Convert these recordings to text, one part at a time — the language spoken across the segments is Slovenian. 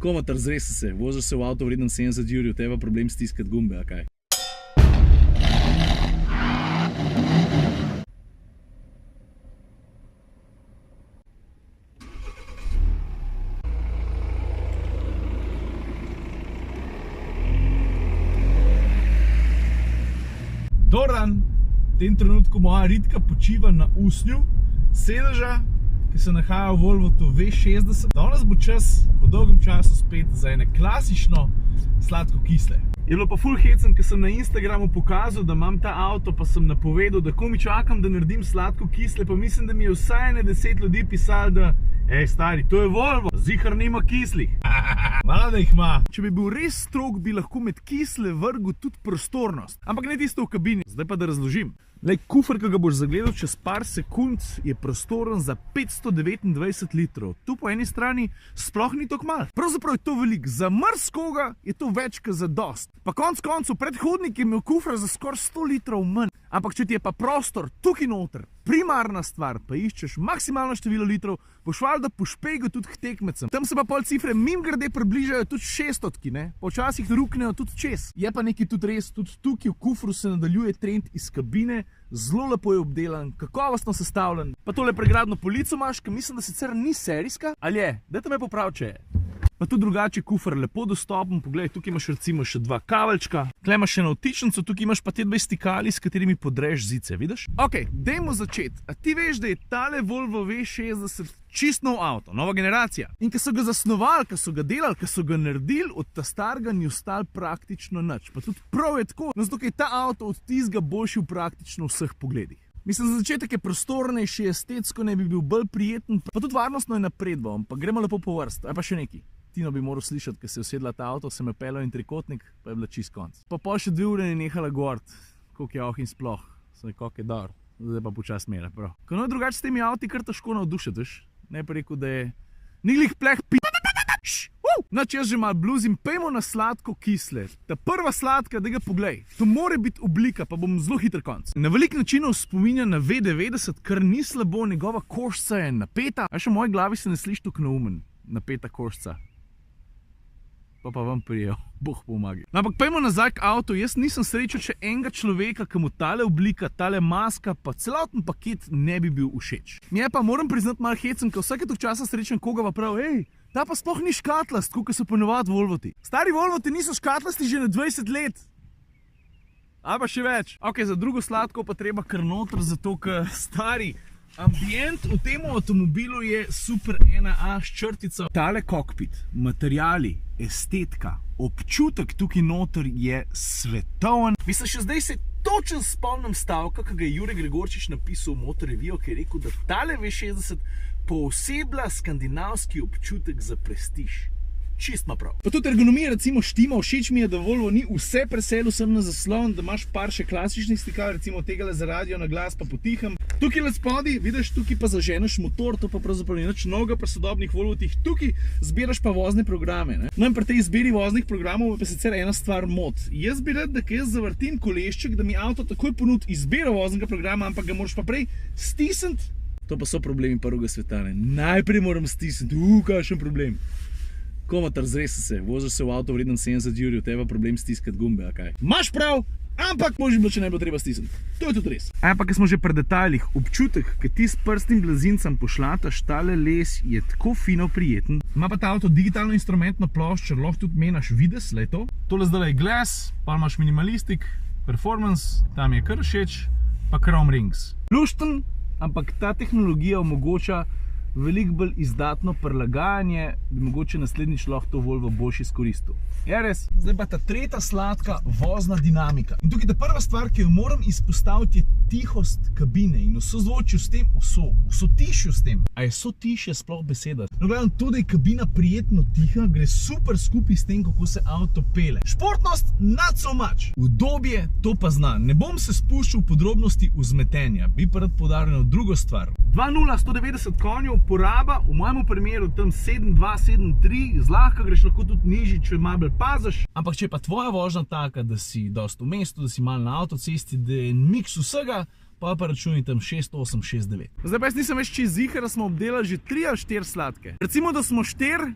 Komatar, zresi se, voziš se v avto vreden 70 jurjev, teba problem stiskati gumbe, a kaj? Doran, v tem trenutku moja Ritka počiva na usnju sedeža, ki se nahaja v Volvotu V60. Danes bo čas, po dolgem času spet za ene klasično sladko-kisle. Je bilo pa ful hecen, ker sem na Instagramu pokazal, da imam ta avto, pa sem napovedal, da komi čakam, da naredim sladko-kisle, pa mislim, da mi je vsaj ene 10 ljudi pisali, da stari, to je Volvo, zihar nima kislih. Malo da jih ima. Če bi bil res strog, bi lahko med kisle vrgel tudi prostornost. Ampak ne tisto v kabini. Zdaj pa da razložim. Lej, kufer, ki ga boš zagledal čez par sekund, je prostoren za 529 litrov. Tu po eni strani sploh ni toliko malo. Pravzaprav je to veliko. Za marsikoga je to več kot za dost. Pa konc koncev, predhodnik je imel kufra za skoraj 100 litrov manj. Ampak če ti je pa prostor tukaj noter, primarna stvar, pa iščeš maksimalno število litrov, boš valjda po špegu tudi k tekmecem. Tam se pa pol cifre mimogrede približajo tudi 600, ne? Počasih ruknejo tudi čez. Je pa nekaj tudi res, tudi tukaj v kufru se nadaljuje trend iz kabine, zelo lepo je obdelan, kakovostno sestavljen. Pa tole pregradno polico imaš, ki mislim, da sicer ni serijska, ali je? Dajte me poprav, če je. Pa tudi drugače kufer lepo dostopen, poglej, tukaj imaš recimo še 2 kaveljčka, tukaj imaš še navtičnico, tukaj imaš pa te 2 stikali, s katerimi podreš zice, vidiš? Ok, dajmo začeti. A ti veš, da je tale Volvo V60 čist nov avto, nova generacija? In ko so ga zasnovali, ko so ga delali, ko so ga naredili, od ta starega ni ostal praktično nič. Pa tudi prav je tako, no zato je ta avto od tistega boljši v praktično vseh pogledih. Mislim, za začetek je prostornejši, estetsko ne bi bil bolj prijeten, pa tudi varnostno je napredoval, pa gremo lepo po vrst. A pa še nekaj. Tino bi moral slišati, ker se je usedla ta avto, se me peljal in trikotnik, pa je bila čist konc. Pa pol še 2 ure je nehala gort, koliko je in sploh, sem koliko je dar, zdaj pa počas mera, prav. Ko no drugače s temi avti kar težko navdušiti, veš? Ne pa rekel, da je niglih pleh Nač jaz že malo bluzim, pejmo na sladko kisle. Ta prva sladka, da ga poglej, to more biti oblika, pa bom zelo hiter konc. Na velik načinov spominja na V90, kar ni slabo, njegova koščca je napeta, a še v moji glavi se ne sliši tako neumen, napeta koščca. Pa vam prijejo, boh pomagi. No, ampak pejmo nazaj k avtu, jaz nisem srečal še enega človeka, ki mu tale oblika, tale maska, pa celoten paket ne bi bil všeč. Mje pa moram priznati malo hecen, ker vsake toliko časa srečam koga pa prav, ta pa sploh ni škatlast, kot so ponovadi Volvoti. Stari Volvoti niso škatlasti že na 20 let. Ali pa še več. Ok, za drugo sladko pa treba kar noter, zato ker stari ambient v tem avtomobilu je super 1A s črtico. Tale kokpit, materiali, estetika, občutek tukaj noter je svetoven. Mislim, še zdaj se točno spomnim stavka, ki ga je Jure Gregorčič napisal v Motor Reviju, ki je rekel, da tale V60 pooseblja skandinavski občutek za prestiž. Čist ima prav. Pa tudi ergonomija recimo štima, všeč mi je, da Volvo ni vse preselil sem na zaslon, da imaš par še klasičnih stikal, recimo tegale za radio na glas pa potiham. Tukaj le spodaj, vidiš, tukaj pa zaženeš motor, to pa pravzaprav ni nič novega pri sodobnih Volvotih, tukaj zbiraš pa vozne programe. Ne? No in pri tej izbiri voznih programov je pa sicer ena stvar mod. Jaz bi rad, da jaz zavrtim kolešček, da mi avto takoj ponudi izbiro voznega programa, ampak ga moraš pa prej stisniti. To pa so problemi prvega sveta, ne? Najprej moram stisniti, kakšen problem. Komatar, zresi se, voziš se v avto vreden 70 jurjev, teba problem stiskati gumbe, a kaj? Maš prav, ampak može bilo, če ne bilo treba stisniti. To je tudi res. Ampak, ker smo že pri detajlih, občutek, ki ti s prstnim blazincem pošlataš tale les, je tako fino prijeten. Ima pa ta avto digitalno instrumentno ploščo, lahko tudi menaš videz, le to. Tole zdaj je glas, pa imaš minimalistik, performance, tam je kar všeč, pa chrome rings. Lušten, ampak ta tehnologija omogoča veliko bolj izdatno prilagajanje, bi mogoče naslednjič lahko to Volvo boljši izkoristil. Je res? Zdaj pa ta tretja sladka vozna dinamika. In tukaj ta prva stvar, ki jo moram izpostaviti, je tihost kabine in v sozvočju s tem, v sotišju s tem. A je sotišje sploh beseda? No, gledam, to, da je kabina prijetno tiha, gre super skupaj s tem, kako se avto pele. Športnost, not so much. Udobje, to pa zna. Ne bom se spuščal v podrobnosti vzmetenja, bi pa rad poudaril drugo stvar. 2.0, 190 konjev, poraba, v mojem primeru tam 7.2, 7.3, zlahka greš lahko tudi nižji, če malo bolj paziš. Ampak če je pa tvoja vožnja taka, da si dosti v mestu, da si malo na avtocesti, da je miks vsega, pa računaj tam 6.8, 6.9. Zdaj pa jaz nisem več čez zihar, da smo obdelali že 3 ali 4 sladke. Recimo, da smo 4,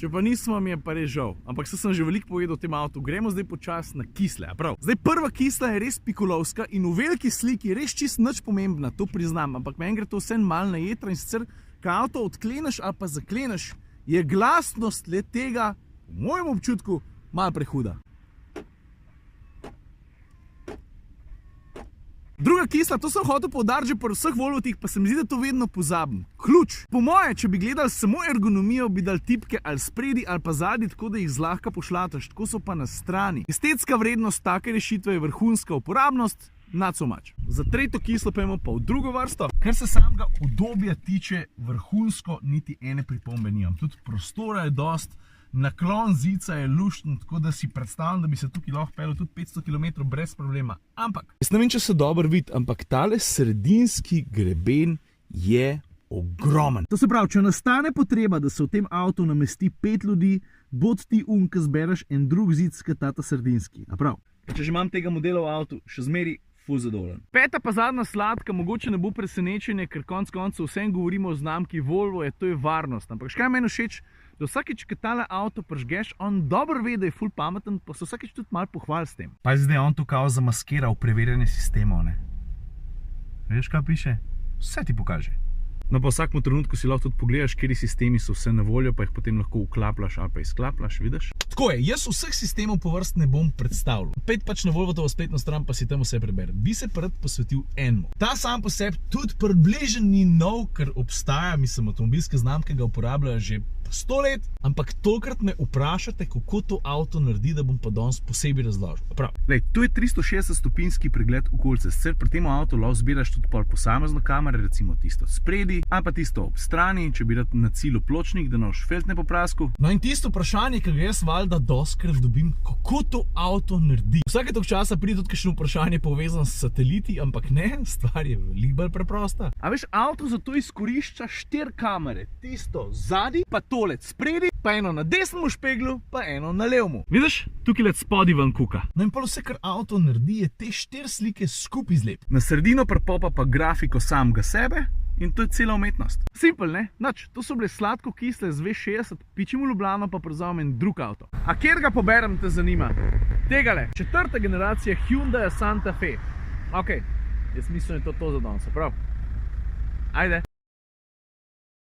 Če pa nismo, mi je pa res žal. Ampak sem že veliko povedal o tem avtu. Gremo zdaj počasi na kisle, a prav. Zdaj prva kisla je res pikolovska in v veliki sliki je res čist nič pomembna, to priznam. Ampak meni gre to vse malo na jetra in sicer, ko avto odkleneš ali pa zakleneš, je glasnost le tega, v mojem občutku, malo prehuda. Druga kisla, to sem hotel poudariti že pri vseh Volvotih, pa se mi zdi, da to vedno pozabim. Ključ. Po moje, če bi gledali samo ergonomijo, bi dali tipke ali spredi ali pa zadnji, tako da jih zlahka pošlataš, tako so pa na strani. Estetska vrednost take rešitve je vrhunska, uporabnost not so much. Za tretjo kislo pa imamo pa v drugo vrsto. Kar se samega udobja tiče, vrhunsko niti ene pripombe nimam. Tudi prostora je dost. Naklon zica je lušten, tako da si predstavljam, da bi se tukaj lahko peljal tudi 500 km brez problema. Ampak, jaz ne vem, če se dobro vidi, ampak tale sredinski greben je ogromen. To se pravi, če nastane potreba, da se v tem avtu namesti 5 ljudi, bod ti ki zbereš en drug zid, tata sredinski. A prav? Če že imam tega modela v avtu, še zmeri ful zadovoljen. Peta pa zadnja sladka, mogoče ne bo presenečenje, ker konec koncev vsem govorimo o znamki Volvo, to je varnost. Ampak škaj meni všeč, da vsakeč, ko tale avto prižgeš, on dobro ve, da je ful pameten, pa se vsakeč tudi malo pohvali s tem. Pa zdaj on tu kao zamaskiral preverjanje sistemov, ne? Veš, kaj piše? Vse ti pokaže. No pa v vsakem trenutku si lahko tudi pogledaš, kateri sistemi so vse na voljo, pa jih potem lahko vklaplaš ali pa izklaplaš, vidiš? Tako je, jaz vseh sistemov po vrst ne bom predstavljal. Pet pač na Volvotovo spletno stran, pa si tam vse preberem. Bi se pa rad posvetil enemu. Ta sam po sebi tudi približno ni nov, ker obstaja, mislim, avtomobilske znamke ga uporabljajo že 100 let, ampak tokrat me vprašate, kako to avto naredi, da bom pa danes posebej razložil. Prav. Lej, to je 360 stopinjski pregled okolice. Sicer pri tem avtu lahko zbiraš tudi pol posamezno kamere, recimo tisto spredi, ali pa tisto ob strani, če bi rad na cilju pločnik, da noš feltne poprasku. No in tisto vprašanje, ki ga jaz valjda doskrat dobim, kako to avto naredi. Vsake toliko časa pride tudi kakšno vprašanje povezano s sateliti, ampak ne, stvar je veliko bolj preprosta. A veš, avto zato izkorišča 4 kamere, tisto zadnji, pa tole spredi, pa eno na desnem špeglu, pa eno na levemu. Vidiš, tukaj let spodaj ven kuka. No in pa vse, kar avto naredi, je te 4 slike skupaj zlep. Na sredino pripopa pa grafiko samega sebe in to je cela umetnost. Simpel, ne? Nač, to so bile sladko kisle z V60, pičim v Ljubljano pa prevzamem drug avto. A kjer ga poberem, te zanima? Tegale, 4. generacija Hyundai Santa Fe. Ok, jaz mislim, da je to za danes, prav? Ajde.